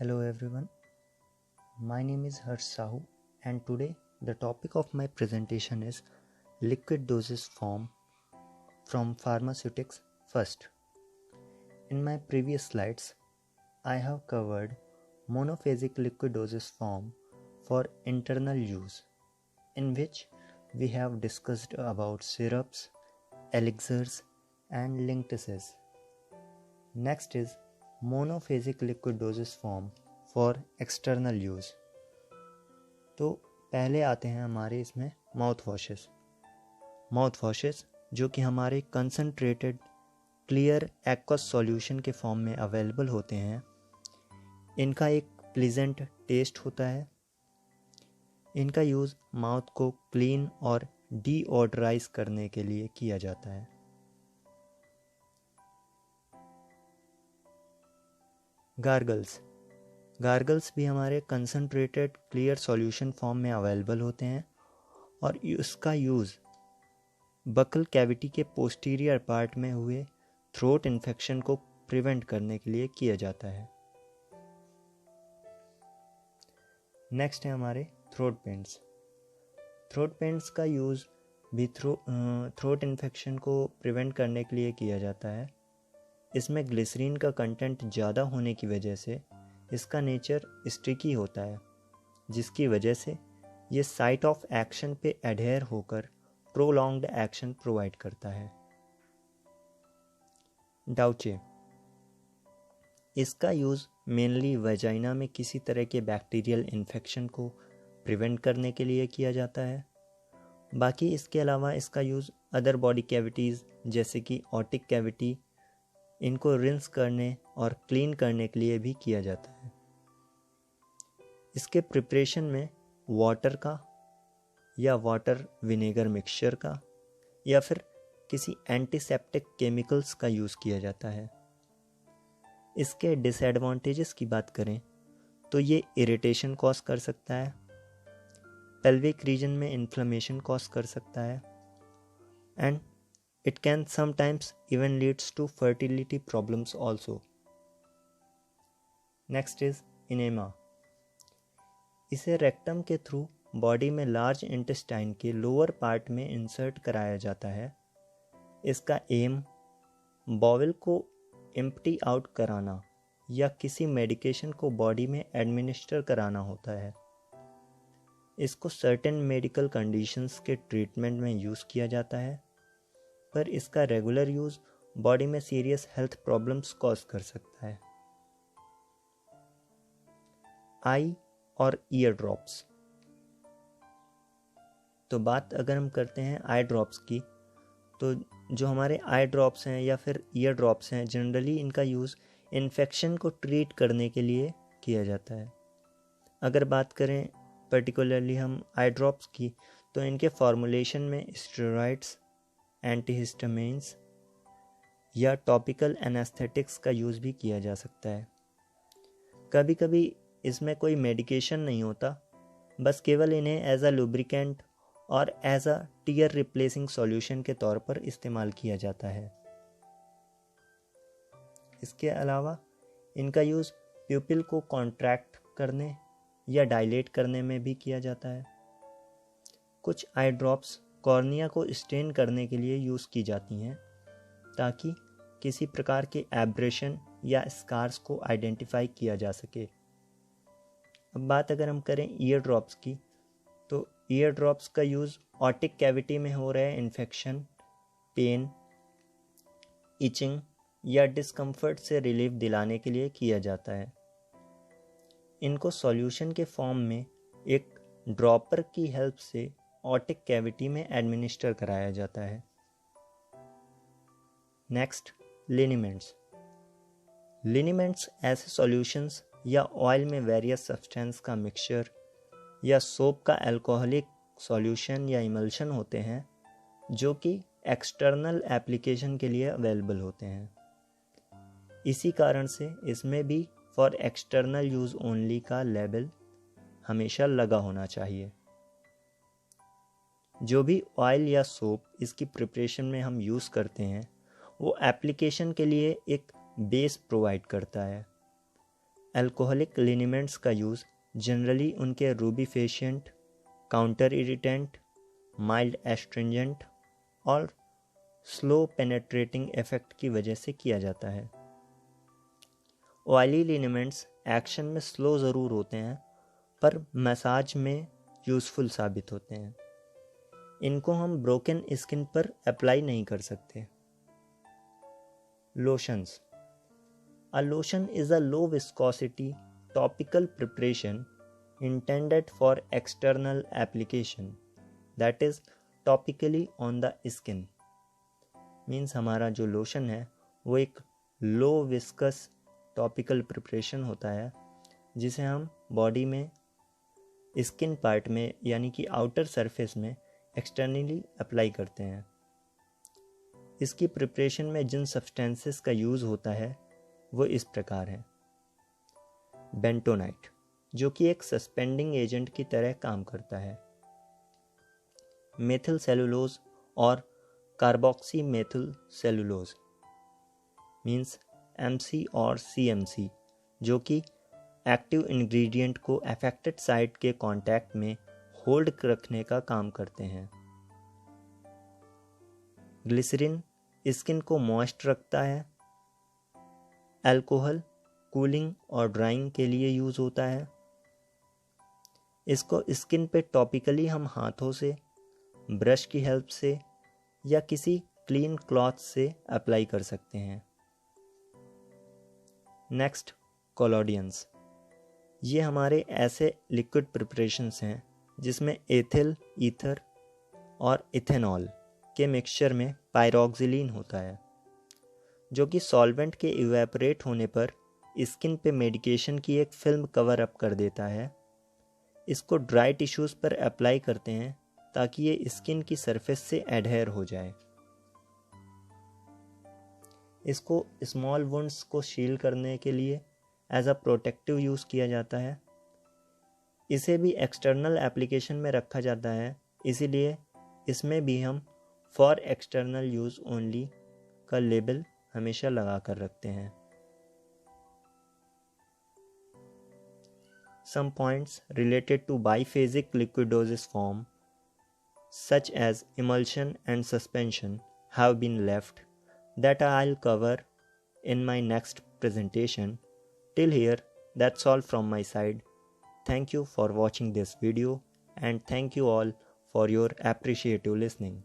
Hello everyone, my name is Harsh Sahu and today the topic of my presentation is liquid dosage form from pharmaceutics first. In my previous slides, I have covered monophasic liquid dosage form for internal use, in which we have discussed about syrups, elixirs and linctuses. Next is monophasic liquid dosage form for external use. तो पहले आते हैं हमारे इसमें mouth washes जो कि हमारे concentrated clear aqueous solution के फॉर्म में अवेलेबल होते हैं। इनका एक प्लीजेंट टेस्ट होता है। इनका यूज़ माउथ को क्लीन और डीओडराइज करने के लिए किया जाता है। गार्गल्स भी हमारे कंसनट्रेटेड क्लियर सॉल्यूशन फॉर्म में अवेलेबल होते हैं और इसका यूज़ बकल कैविटी के पोस्टीरियर पार्ट में हुए थ्रोट इन्फेक्शन को प्रिवेंट करने के लिए किया जाता है। नेक्स्ट है हमारे थ्रोट पेंट्स का यूज़ भी थ्रोट इन्फेक्शन को प्रिवेंट करने के लिए किया जाता है। इसमें ग्लिसरीन का कंटेंट ज़्यादा होने की वजह से इसका नेचर स्टिकी होता है, जिसकी वजह से ये साइट ऑफ एक्शन पे एडहेयर होकर प्रोलॉन्ग्ड एक्शन प्रोवाइड करता है। डाउचे, इसका यूज़ मेनली वजाइना में किसी तरह के बैक्टीरियल इन्फेक्शन को प्रिवेंट करने के लिए किया जाता है। बाकी इसके अलावा इसका यूज़ अदर बॉडी कैविटीज़ जैसे कि ऑटिक कैविटी, इनको रिंस करने और क्लीन करने के लिए भी किया जाता है। इसके प्रिपरेशन में वाटर का या वाटर विनेगर मिक्सचर का या फिर किसी एंटीसेप्टिक केमिकल्स का यूज़ किया जाता है। इसके डिसएडवांटेजेस की बात करें तो ये इरिटेशन कॉज कर सकता है, पेल्विक रीजन में इन्फ्लेमेशन कॉज कर सकता है and it can sometimes even leads to fertility problems also. Next is enema. इसे रेक्टम के थ्रू बॉडी में लार्ज इंटेस्टाइन के लोअर पार्ट में इंसर्ट कराया जाता है। इसका एम बॉवल को एम्प्टी आउट कराना या किसी मेडिकेशन को बॉडी में एडमिनिस्टर कराना होता है। इसको सर्टेन मेडिकल कंडीशंस के ट्रीटमेंट में यूज़ किया जाता है, पर इसका रेगुलर यूज़ बॉडी में सीरियस हेल्थ प्रॉब्लम्स कॉज कर सकता है। आई और ईयर ड्रॉप्स, तो बात अगर हम करते हैं आई ड्रॉप्स की, तो जो हमारे आई ड्रॉप्स हैं या फिर ईयर ड्रॉप्स हैं, जनरली इनका यूज़ इन्फेक्शन को ट्रीट करने के लिए किया जाता है। अगर बात करें पर्टिकुलरली हम आई ड्रॉप्स की, तो इनके फॉर्मुलेशन में स्टेरॉइड्स, एंटीहिस्टामिन्स या टॉपिकल एनेस्थेटिक्स का यूज़ भी किया जा सकता है। कभी कभी इसमें कोई मेडिकेशन नहीं होता, बस केवल इन्हें एज अ लुब्रिकेंट और as a tear replacing solution के तौर पर इस्तेमाल किया जाता है। इसके अलावा इनका यूज़ प्यूपिल को कॉन्ट्रैक्ट करने या डायलेट करने में भी किया जाता है। कुछ आई ड्रॉप्स कॉर्निया को स्टेन करने के लिए यूज़ की जाती हैं ताकि किसी प्रकार के एब्रेशन या स्कार्स को आइडेंटिफाई किया जा सके। अब बात अगर हम करें ईयर ड्रॉप्स की, तो ईयर ड्रॉप्स का यूज़ ऑटिक कैविटी में हो रहे इन्फेक्शन, पेन, इचिंग या डिस्कम्फर्ट से रिलीफ दिलाने के लिए किया जाता है। इनको सॉल्यूशन के फॉर्म में एक ड्रॉपर की हेल्प से ऑटिक कैविटी में एडमिनिस्टर कराया जाता है। नेक्स्ट, लिनीमेंट्स ऐसे सॉल्यूशंस या ऑयल में वेरियस सब्सटेंस का मिक्सचर या सोप का अल्कोहलिक सॉल्यूशन या इमल्शन होते हैं जो कि एक्सटर्नल एप्लीकेशन के लिए अवेलेबल होते हैं। इसी कारण से इसमें भी फॉर एक्सटर्नल यूज़ ओनली का लेबल हमेशा लगा होना चाहिए। जो भी ऑयल या सोप इसकी प्रिपरेशन में हम यूज़ करते हैं वो एप्लीकेशन के लिए एक बेस प्रोवाइड करता है। अल्कोहलिक लिनीमेंट्स का यूज़ जनरली उनके रूबिफिशिएंट, काउंटर इरिटेंट, माइल्ड एस्ट्रिंजेंट और स्लो पेनेट्रेटिंग इफेक्ट की वजह से किया जाता है। ऑयली लिनीमेंट्स एक्शन में स्लो ज़रूर होते हैं पर मसाज में यूज़फुल साबित होते हैं। इनको हम ब्रोकन स्किन पर अप्लाई नहीं कर सकते। Lotions. A lotion is a low viscosity topical preparation intended for external application, that is topically on the skin. Means हमारा जो लोशन है वो एक लो विस्कस टॉपिकल प्रिपरेशन होता है जिसे हम बॉडी में स्किन पार्ट में यानी कि आउटर सरफेस में एक्सटर्नली अप्लाई करते हैं। इसकी प्रिपरेशन में जिन सब्सटेंसेस का यूज़ होता है वो इस प्रकार है। बेंटोनाइट, जो कि एक सस्पेंडिंग एजेंट की तरह काम करता है। मेथिल सेलुलोज और carboxy methyl cellulose means MC और CMC, जो कि एक्टिव इंग्रेडिएंट को अफेक्टेड साइट के कांटेक्ट में होल्ड रखने का काम करते हैं। ग्लिसरीन स्किन को मॉइस्ट रखता है। अल्कोहल कूलिंग और ड्राइंग के लिए यूज़ होता है। इसको स्किन पे टॉपिकली हम हाथों से, ब्रश की हेल्प से या किसी क्लीन क्लॉथ से अप्लाई कर सकते हैं। नेक्स्ट, कोलोडियंस। ये हमारे ऐसे लिक्विड प्रिपरेशंस हैं जिसमें एथिल ईथर और इथेनॉल के मिक्सचर में पायरोक्सिलीन होता है, जो कि सॉल्वेंट के इवेपोरेट होने पर स्किन पे मेडिकेशन की एक फिल्म कवर अप कर देता है। इसको ड्राई टिश्यूज़ पर अप्लाई करते हैं ताकि ये स्किन की सरफेस से एडहेयर हो जाए। इसको स्मॉल वुंड्स को शील करने के लिए एज अ प्रोटेक्टिव यूज़ किया जाता है। इसे भी एक्सटर्नल एप्लीकेशन में रखा जाता है, इसीलिए इसमें भी हम फॉर एक्सटर्नल यूज़ ओनली का लेबल हमेशा लगा कर रखते हैं। Some points related to biphasic liquidosis form, such as emulsion and suspension, have been left that I'll cover in my next presentation. Till here, that's all from my side. Thank you for watching this video and thank you all for your appreciative listening.